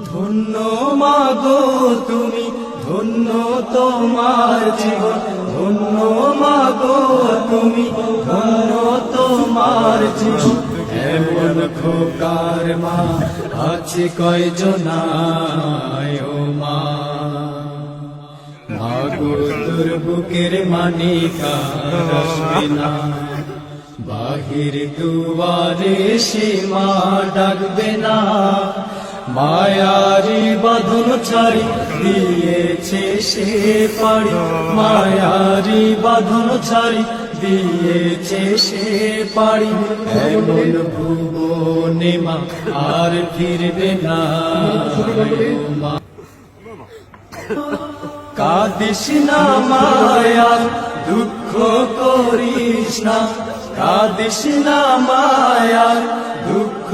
ধন্য মাগো তুমি, ধন্য তোমার জীবন, ধন্য মাগো তুমি, ধন্য তোমার জীবন। এমন খোকার মা আছে কয়জনায় ও মা, মাগো তোর বুকের মানিকা আসবে না, বাহির দুয়ারে সে মা ডাকবে না। মায়ারি বাঁধন ছাড়ি দিয়েছে সে পাড়ি, মায়ারি বাঁধন ছাড়ি দিয়েছে সে পাড়ি। এমন ভুবনে মা আর ফিরবে না মা। কাঁদিস না মায়ার দুঃখ করিস না, কাঁদিস না মায়ার দুঃখ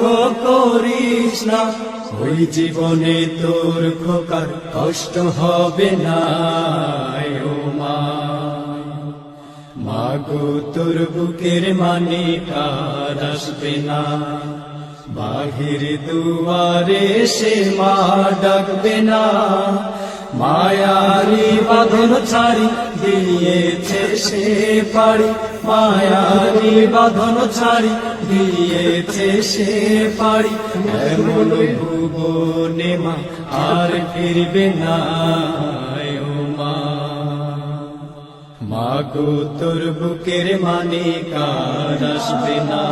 করিস না। ওই জীবনে তোর খোকার কষ্ট হবে না ও মা, মাগো তোর বুকের মানিকা আসবে না, বাহির দুয়ারে সে মা ডাকবে না। মায়ারি বাঁধন ছাড়ি দিয়েছে সে পাড়ি, মায়ারি বাঁধন ছাড়ি দিয়েছে সে পাড়ি। এমন ভুবনে মা আর ফিরবে না ও মা, মাগো তোর বুকের মানিকা আসবে না,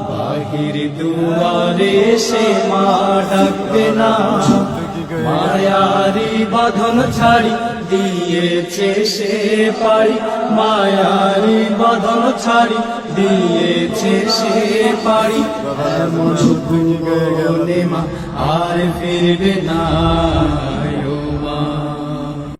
বাহির দুয়ারে সে মা ডাকবে না। মায়ারি বাঁধন ছাড়ি দিয়েছে সে পাড়ি, মায়ারি বাঁধন ছাড়ি দিয়েছে সে পাড়ি। এমন ভুবনে মা আর ফিরবে না।